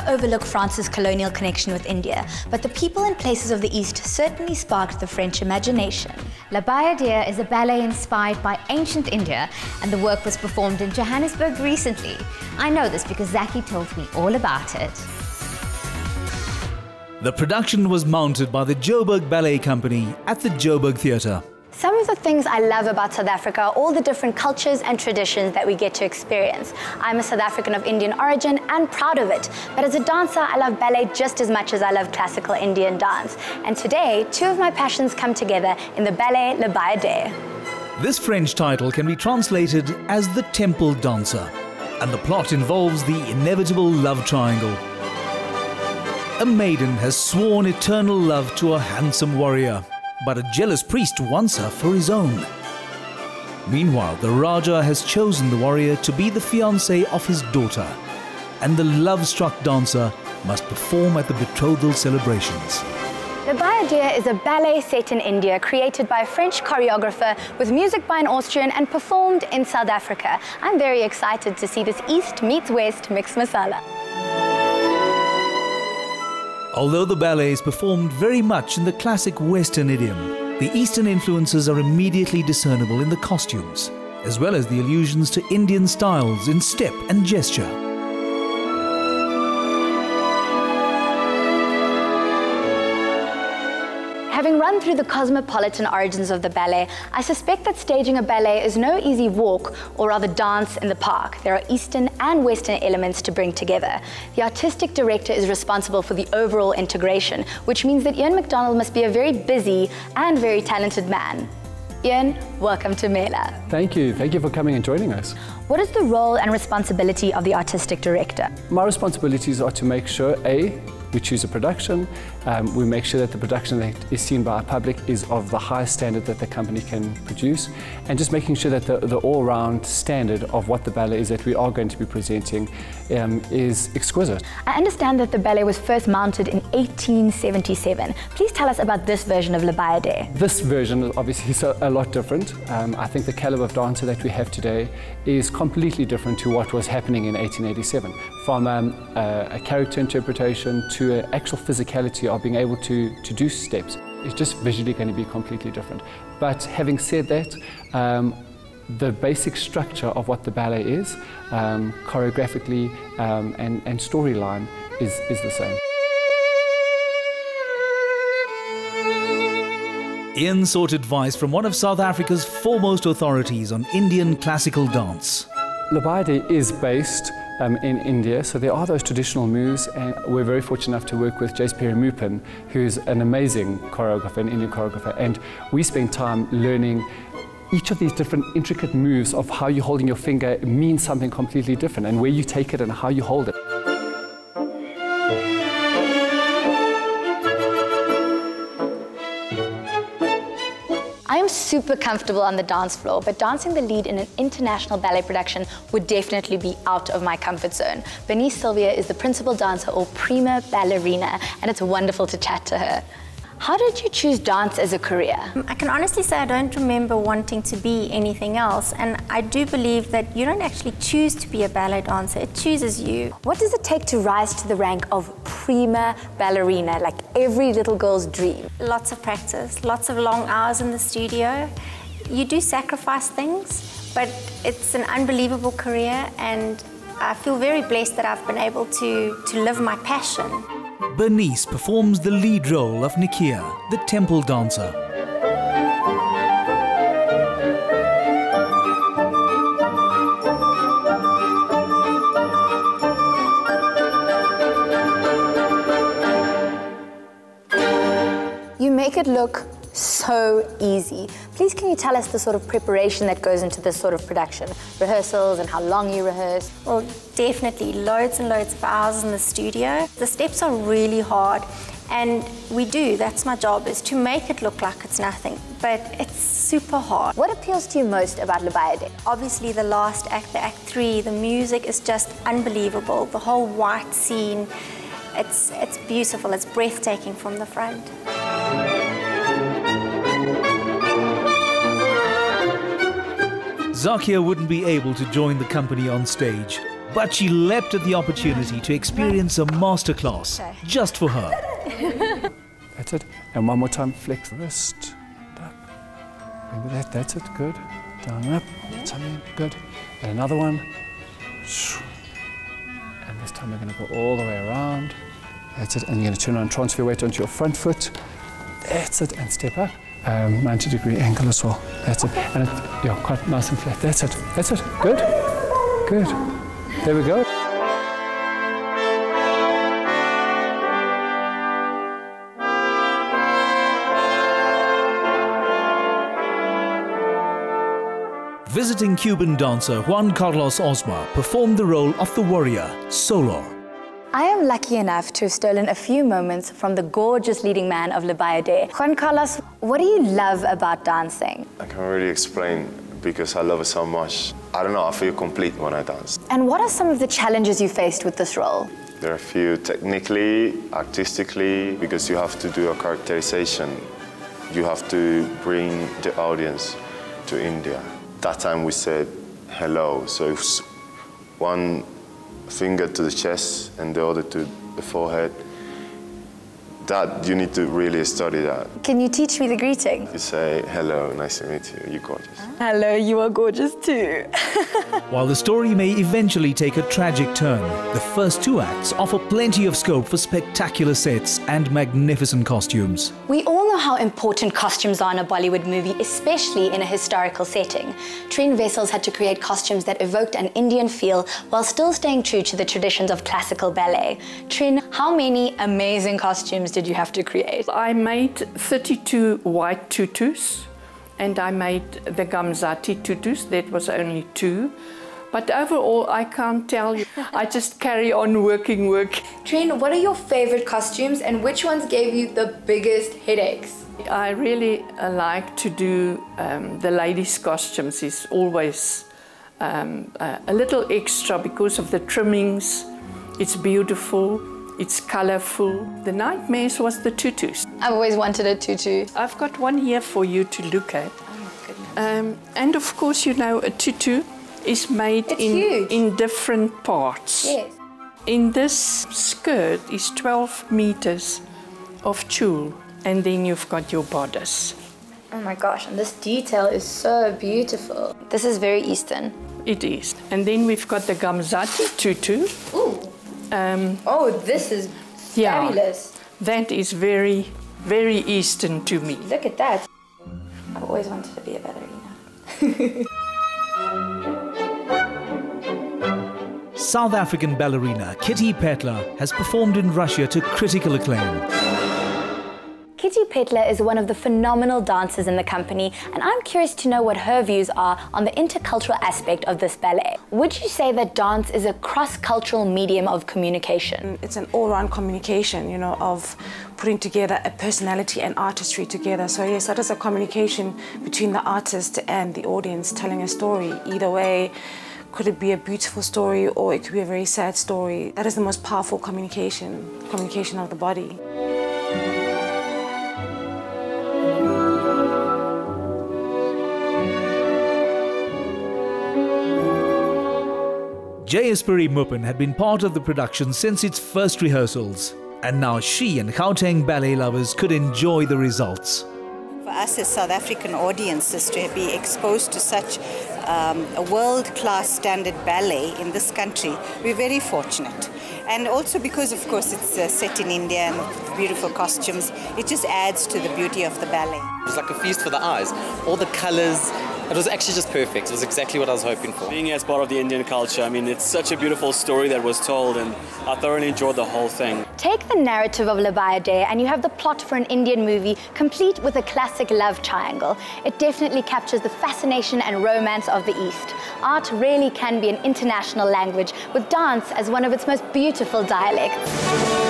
overlook France's colonial connection with India, but the people and places of the East certainly sparked the French imagination. La Bayadere is a ballet inspired by ancient India, and the work was performed in Johannesburg recently. I know this because Zakeeya told me all about it. The production was mounted by the Joburg Ballet Company at the Joburg Theatre. Some of the things I love about South Africa are all the different cultures and traditions that we get to experience. I'm a South African of Indian origin and proud of it, but as a dancer, I love ballet just as much as I love classical Indian dance. And today, two of my passions come together in the ballet Le Bayadere. This French title can be translated as the temple dancer, and the plot involves the inevitable love triangle. A maiden has sworn eternal love to a handsome warrior, but a jealous priest wants her for his own. Meanwhile, the Raja has chosen the warrior to be the fiancé of his daughter, and the love-struck dancer must perform at the betrothal celebrations. Le Bayadere is a ballet set in India, created by a French choreographer with music by an Austrian and performed in South Africa. I'm very excited to see this East meets West mixed masala. Although the ballet is performed very much in the classic Western idiom, the Eastern influences are immediately discernible in the costumes, as well as the allusions to Indian styles in step and gesture. Having run through the cosmopolitan origins of the ballet, I suspect that staging a ballet is no easy walk, or rather dance in the park. There are Eastern and Western elements to bring together. The artistic director is responsible for the overall integration, which means that Ian McDonald must be a very busy and very talented man. Ian, welcome to Mela. Thank you for coming and joining us. What is the role and responsibility of the artistic director? My responsibilities are to make sure, we choose a production, we make sure that the production that is seen by our public is of the highest standard that the company can produce, and just making sure that the all-round standard of what the ballet is that we are going to be presenting is exquisite. I understand that the ballet was first mounted in 1877. Please tell us about this version of Le Bayadere. This version obviously is a lot different. I think the caliber of dancer that we have today is completely different to what was happening in 1887. From a character interpretation to an actual physicality of being able to do steps. It's just visually going to be completely different. But having said that, the basic structure of what the ballet is, choreographically and storyline, is the same. Ian sought advice from one of South Africa's foremost authorities on Indian classical dance. Le Bayadere is based in India, so there are those traditional moves, and we're very fortunate enough to work with Zakeeya, who's an amazing choreographer, an Indian choreographer, and we spend time learning each of these different intricate moves of how you're holding your finger means something completely different, and where you take it and how you hold it. I am super comfortable on the dance floor, but dancing the lead in an international ballet production would definitely be out of my comfort zone. Bernice Sylvia is the principal dancer, or prima ballerina, and it's wonderful to chat to her. How did you choose dance as a career? I can honestly say I don't remember wanting to be anything else, and I do believe that you don't actually choose to be a ballet dancer, it chooses you. What does it take to rise to the rank of prima ballerina, like every little girl's dream? Lots of practice, lots of long hours in the studio. You do sacrifice things, but it's an unbelievable career, and I feel very blessed that I've been able to live my passion. Bernice performs the lead role of Zakeeya, the temple dancer. You make it look so easy. Please, can you tell us the sort of preparation that goes into this sort of production? Rehearsals and how long you rehearse? Well, definitely loads and loads of hours in the studio. The steps are really hard, and that's my job, is to make it look like it's nothing, but it's super hard. What appeals to you most about Le Bayadere? Obviously the last act, the act 3, the music is just unbelievable. The whole white scene, it's beautiful, it's breathtaking from the front. Zakeeya wouldn't be able to join the company on stage, but she leapt at the opportunity to experience a masterclass just for her. That's it. And one more time, flex wrist. Up. Remember that, that's it, good. Down and up, something, good. And another one. And this time we're going to go all the way around. That's it, and you're going to turn around, transfer weight onto your front foot. That's it, and step up. 90-degree angle as well. That's it. And it, yeah, quite nice and flat. That's it. That's it. Good. Good. There we go. Visiting Cuban dancer Juan Carlos Osma performed the role of the warrior, Solor. I am lucky enough to have stolen a few moments from the gorgeous leading man of Le Bayadere. Juan Carlos, what do you love about dancing? I can't really explain because I love it so much. I don't know, I feel complete when I dance. And what are some of the challenges you faced with this role? There are a few technically, artistically, because you have to do a characterization. You have to bring the audience to India. That time we said hello, so it's one finger to the chest and the other to the forehead. That, you need to really study that. Can you teach me the greeting? You say, hello, nice to meet you, you're gorgeous. Hello, you are gorgeous too. While the story may eventually take a tragic turn, the first two acts offer plenty of scope for spectacular sets and magnificent costumes. We all know how important costumes are in a Bollywood movie, especially in a historical setting. Trin Vessels had to create costumes that evoked an Indian feel while still staying true to the traditions of classical ballet. Trin, how many amazing costumes did you have to create? I made 32 white tutus and I made the Gamzati tutus. That was only 2. But overall, I can't tell you. I just carry on working. Trin, what are your favorite costumes and which ones gave you the biggest headaches? I really like to do the ladies' costumes. It's always a little extra because of the trimmings. It's beautiful. It's colorful. The nightmares was the tutus. I've always wanted a tutu. I've got one here for you to look at. Oh my goodness. And of course, you know, a tutu is made in different parts. Yes. In this skirt is 12 meters of tulle, and then you've got your bodice. Oh my gosh, and this detail is so beautiful. This is very Eastern. It is. And then we've got the Gamzati tutu. Ooh. Oh, this is fabulous. That is very, very Eastern to me. Look at that. I've always wanted to be a ballerina. South African ballerina Zakeeya Patel has performed in Russia to critical acclaim. Zakeeya Patel is one of the phenomenal dancers in the company, and I'm curious to know what her views are on the intercultural aspect of this ballet. Would you say that dance is a cross-cultural medium of communication? It's an all-round communication, you know, of putting together a personality and artistry together. So yes, that is a communication between the artist and the audience telling a story. Either way, could it be a beautiful story or it could be a very sad story. That is the most powerful communication of the body. Jayespuri Mupin had been part of the production since its first rehearsals, and now she and Gauteng ballet lovers could enjoy the results. For us as South African audiences to be exposed to such a world-class standard ballet in this country, we're very fortunate. And also because, of course, it's set in India and beautiful costumes, it just adds to the beauty of the ballet. It was like a feast for the eyes. All the colors, it was actually just perfect. It was exactly what I was hoping for. Being as part of the Indian culture, I mean, it's such a beautiful story that was told, and I thoroughly enjoyed the whole thing. Take the narrative of Le Bayadere and you have the plot for an Indian movie complete with a classic love triangle. It definitely captures the fascination and romance of the East. Art really can be an international language, with dance as one of its most beautiful dialects.